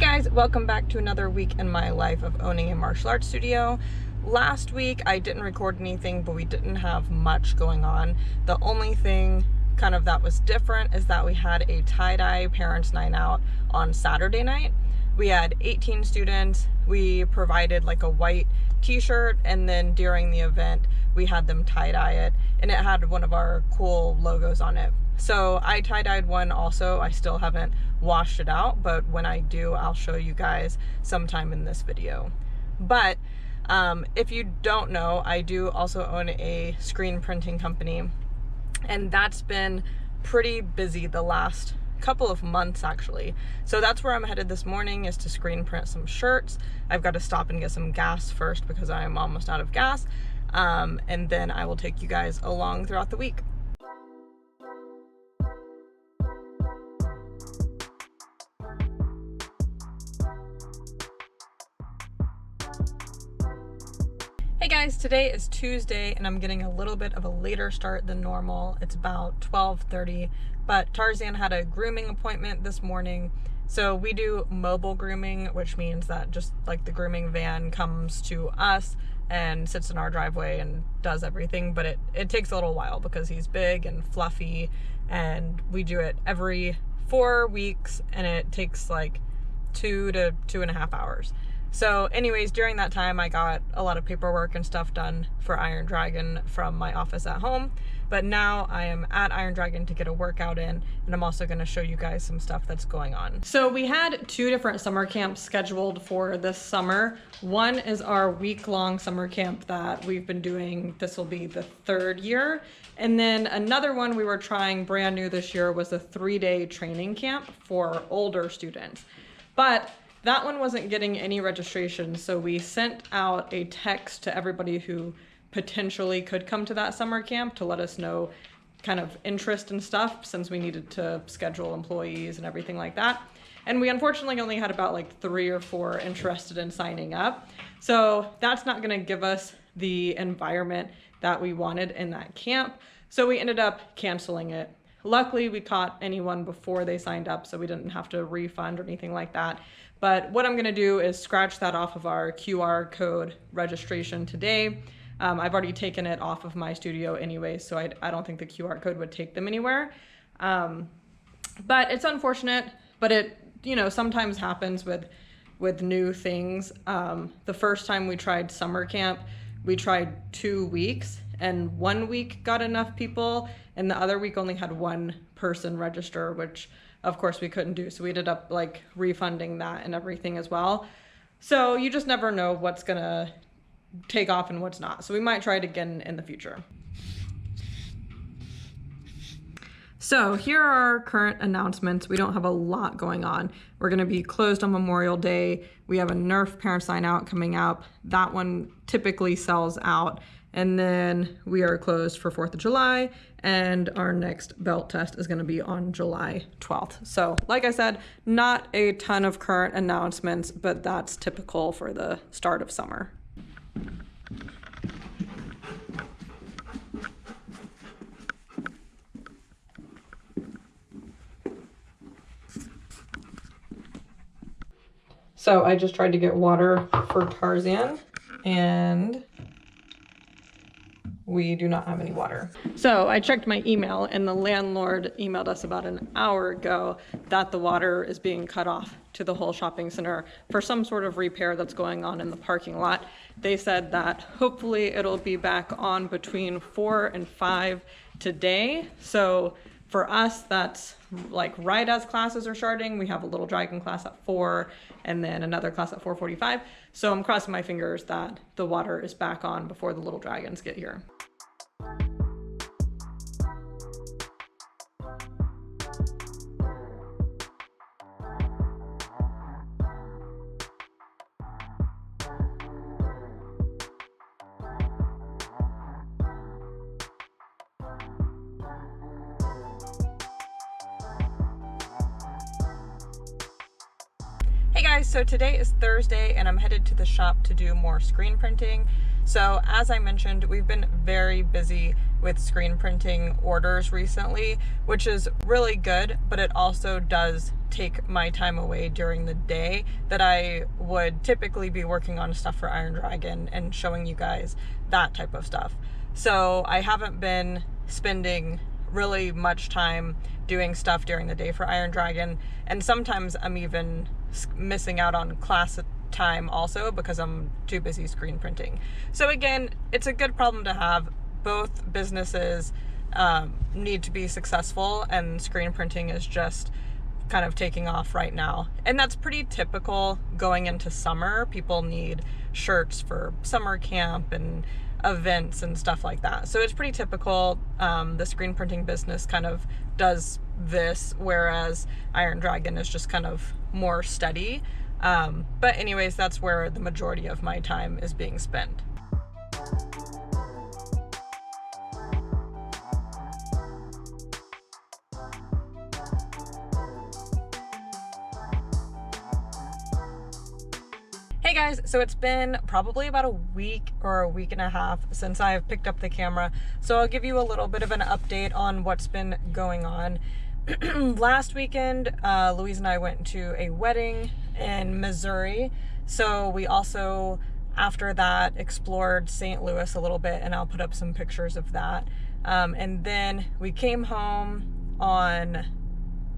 Guys, welcome back to another week in my life of owning a martial arts studio. Last week I didn't record anything, but we didn't have much going on. The only thing kind of that was different is that we had a tie-dye parents night out on Saturday night. We had 18 students. We provided like a white t-shirt, and then during the event we had them tie-dye it, and it had one of our cool logos on it. So I tie-dyed one also. I still haven't washed it out, but when I do, I'll show you guys sometime in this video. But if you don't know, I do also own a screen printing company, and that's been pretty busy the last couple of months actually. So that's where I'm headed this morning, is to screen print some shirts. I've got to stop and get some gas first because I am almost out of gas, and then I will take you guys along throughout the week. Hey guys, today is Tuesday and I'm getting a little bit of a later start than normal. It's about 12:30, but Tarzan had a grooming appointment this morning. So we do mobile grooming, which means that just like the grooming van comes to us and sits in our driveway and does everything, but it takes a little while because he's big and fluffy, and we do it every 4 weeks and it takes like 2 to 2.5 hours. So anyways, during that time I got a lot of paperwork and stuff done for Iron Dragon from my office at home, but now I am at Iron Dragon to get a workout in, and I'm also going to show you guys some stuff that's going on. So we had 2 different summer camps scheduled for this summer. One is our week-long summer camp that we've been doing. This will be the 3rd year. And then another one we were trying brand new this year was a 3-day training camp for older students. But that one wasn't getting any registration, so we sent out a text to everybody who potentially could come to that summer camp to let us know kind of interest and stuff, since we needed to schedule employees and everything like that. And we unfortunately only had about like 3 or 4 interested in signing up. So that's not gonna give us the environment that we wanted in that camp. So we ended up canceling it. Luckily, we caught anyone before they signed up, so we didn't have to refund or anything like that. But what I'm gonna do is scratch that off of our QR code registration today. I've already taken it off of my studio anyway, so I don't think the QR code would take them anywhere. But it's unfortunate, but it sometimes happens with new things. The first time we tried summer camp, we tried 2 weeks, and 1 week got enough people, and the other week only had 1 person register, which of course we couldn't do. So we ended up like refunding that and everything as well. So you just never know what's gonna take off and what's not. So we might try it again in the future. So here are our current announcements. We don't have a lot going on. We're gonna be closed on Memorial Day. We have a Nerf parent sign out coming up. That one typically sells out. And then we are closed for 4th of July, and our next belt test is gonna be on July 12th. So like I said, not a ton of current announcements, but that's typical for the start of summer. So I just tried to get water for Tarzan, and we do not have any water. So I checked my email, and the landlord emailed us about an hour ago that the water is being cut off to the whole shopping center for some sort of repair that's going on in the parking lot. They said that hopefully it'll be back on between 4 and 5 today. So for us, that's like right as classes are starting. We have a Little Dragon class at 4 and then another class at 4:45. So I'm crossing my fingers that the water is back on before the Little Dragons get here. Hey guys, so today is Thursday and I'm headed to the shop to do more screen printing. So as I mentioned, we've been very busy with screen printing orders recently, which is really good, but it also does take my time away during the day that I would typically be working on stuff for Iron Dragon and showing you guys that type of stuff. So I haven't been spending really much time doing stuff during the day for Iron Dragon, and sometimes I'm even missing out on class time also because I'm too busy screen printing. So again, it's a good problem to have. Both businesses need to be successful, and screen printing is just kind of taking off right now. And that's pretty typical going into summer. People need shirts for summer camp and events and stuff like that. So it's pretty typical. The screen printing business kind of does this, whereas Iron Dragon is just kind of more steady. But anyways, that's where the majority of my time is being spent. Hey guys, so it's been probably about a week or a week and a half since I have picked up the camera, so I'll give you a little bit of an update on what's been going on. Last weekend, Louise and I went to a wedding in Missouri, so we also, after that, explored St. Louis a little bit, and I'll put up some pictures of that. And then we came home on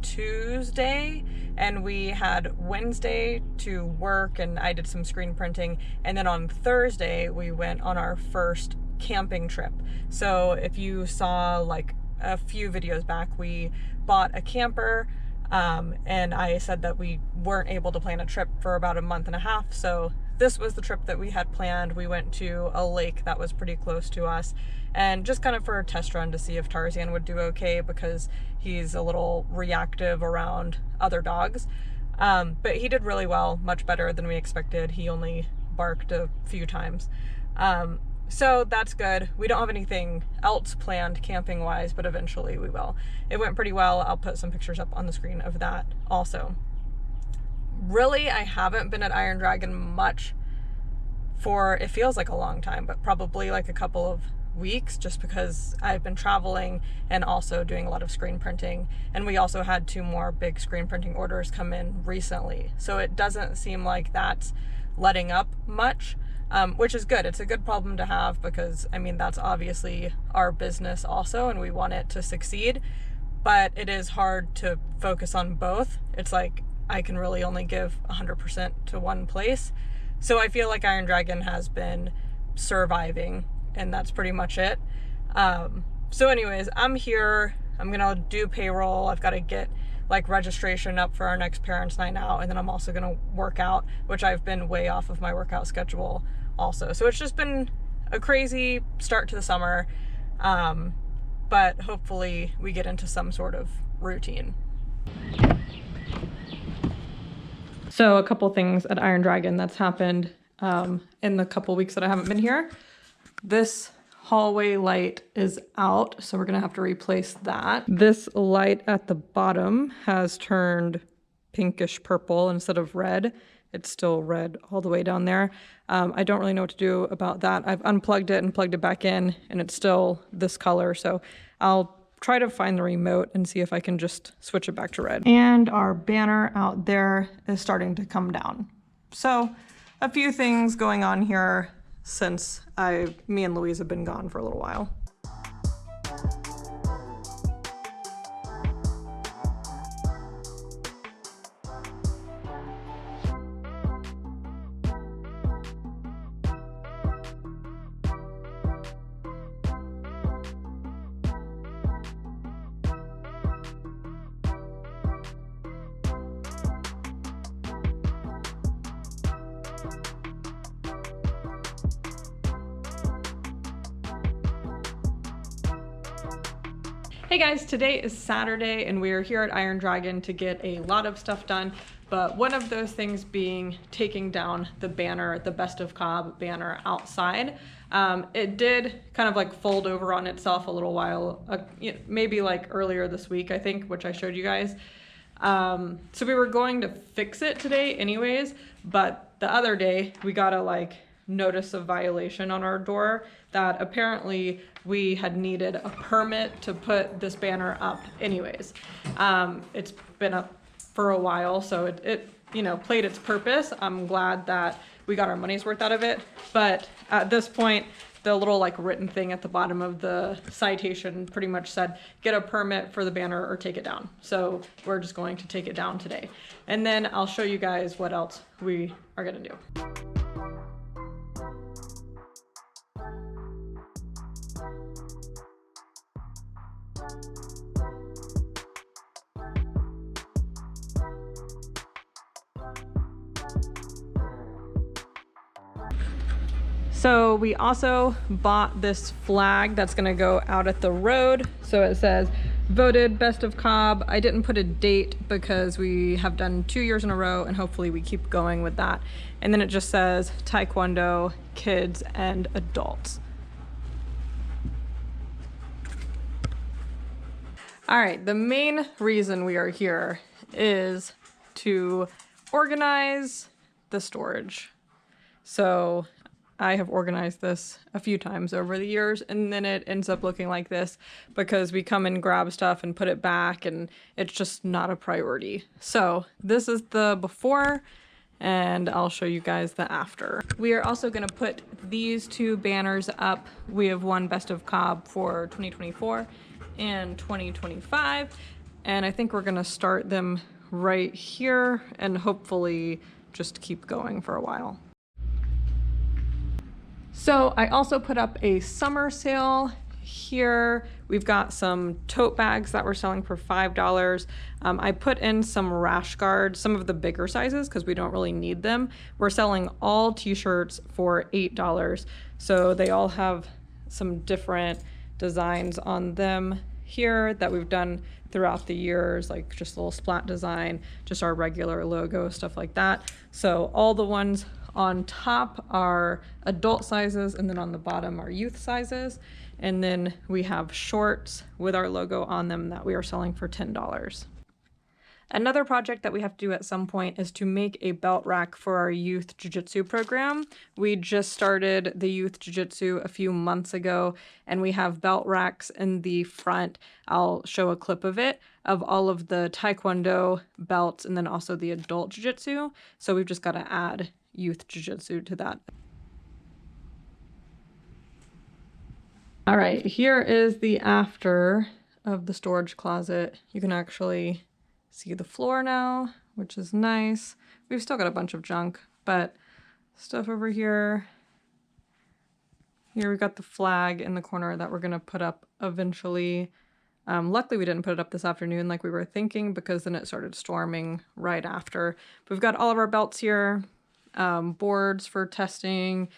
Tuesday, and we had Wednesday to work, and I did some screen printing, and then on Thursday we went on our first camping trip. So if you saw like a few videos back, we bought a camper, and I said that we weren't able to plan a trip for about a month and a half, so this was the trip that we had planned. We went to a lake that was pretty close to us, and just kind of for a test run to see if Tarzan would do okay, because he's a little reactive around other dogs. But he did really well, much better than we expected. He only barked a few times. So that's good. We don't have anything else planned camping wise, but eventually we will. It went pretty well. I'll put some pictures up on the screen of that also. Really, I haven't been at Iron Dragon much for, it feels like a long time, but probably like a couple of weeks, just because I've been traveling and also doing a lot of screen printing, and we also had 2 more big screen printing orders come in recently, so it doesn't seem like that's letting up much, which is good. It's a good problem to have, because I mean, that's obviously our business also, and we want it to succeed, but it is hard to focus on both. It's like I can really only give 100% to one place. So I feel like Iron Dragon has been surviving, and that's pretty much it. So anyways, I'm here. I'm gonna do payroll. I've got to get like registration up for our next parents' night out, and then I'm also gonna work out, which I've been way off of my workout schedule also. So it's just been a crazy start to the summer, but hopefully we get into some sort of routine. So a couple things at Iron Dragon that's happened in the couple weeks that I haven't been here. This hallway light is out, so we're gonna have to replace that. This light at the bottom has turned pinkish purple instead of red. It's still red all the way down there. I don't really know what to do about that. I've unplugged it and plugged it back in, and it's still this color, so I'll try to find the remote and see if I can just switch it back to red. And our banner out there is starting to come down. So a few things going on here since me and Louise have been gone for a little while. Hey guys, today is Saturday and we are here at Iron Dragon to get a lot of stuff done, but one of those things being taking down the banner, the Best of Cobb banner outside. It did kind of like fold over on itself a little while, maybe like earlier this week, I think, which I showed you guys. So we were going to fix it today anyways, but the other day we got a like notice of violation on our door that apparently we had needed a permit to put this banner up anyways. It's been up for a while, so it you know, played its purpose. I'm glad that we got our money's worth out of it. But at this point, the little like written thing at the bottom of the citation pretty much said, get a permit for the banner or take it down. So we're just going to take it down today. And then I'll show you guys what else we are gonna do. So we also bought this flag that's gonna go out at the road. So it says voted best of Cobb. I didn't put a date because we have done 2 years in a row and hopefully we keep going with that. And then it just says Taekwondo, kids and adults. All right, the main reason we are here is to organize the storage. So I have organized this a few times over the years, and then it ends up looking like this because we come and grab stuff and put it back, and it's just not a priority. So this is the before, and I'll show you guys the after. We are also going to put these 2 banners up. We have one Best of Cobb for 2024 and 2025, and I think we're going to start them right here and hopefully just keep going for a while. So I also put up a summer sale here. We've got some tote bags that we're selling for $5. I put in some rash guards, some of the bigger sizes because we don't really need them. We're selling all t-shirts for $8. So they all have some different designs on them here that we've done throughout the years, like just a little splat design, just our regular logo, stuff like that. So all the ones on top are adult sizes, and then on the bottom are youth sizes. And then we have shorts with our logo on them that we are selling for $10. Another project that we have to do at some point is to make a belt rack for our youth jiu-jitsu program. We just started the youth jiu-jitsu a few months ago, and we have belt racks in the front. I'll show a clip of it, of all of the Taekwondo belts and then also the adult jiu-jitsu. So we've just got to add youth jiu-jitsu to that. All right, here is the after of the storage closet. You can actually see the floor now, which is nice. We've still got a bunch of junk, but stuff over here. Here we've got the flag in the corner that we're gonna put up eventually. Luckily we didn't put it up this afternoon like we were thinking, because then it started storming right after. But we've got all of our belts here. Boards for testing,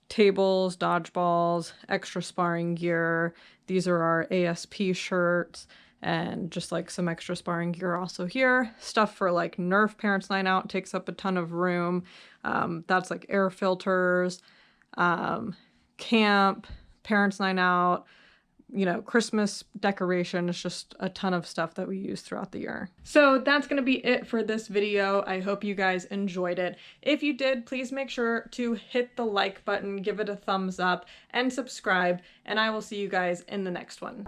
tables, dodgeballs, extra sparring gear. These are our ASP shirts, and just like some extra sparring gear also here. Stuff for like Nerf Parents Night Out takes up a ton of room. That's like air filters, camp, Parents Night Out, you know, Christmas decorations, just a ton of stuff that we use throughout the year. So that's gonna be it for this video. I hope you guys enjoyed it. If you did, please make sure to hit the like button, give it a thumbs up, and subscribe, and I will see you guys in the next one.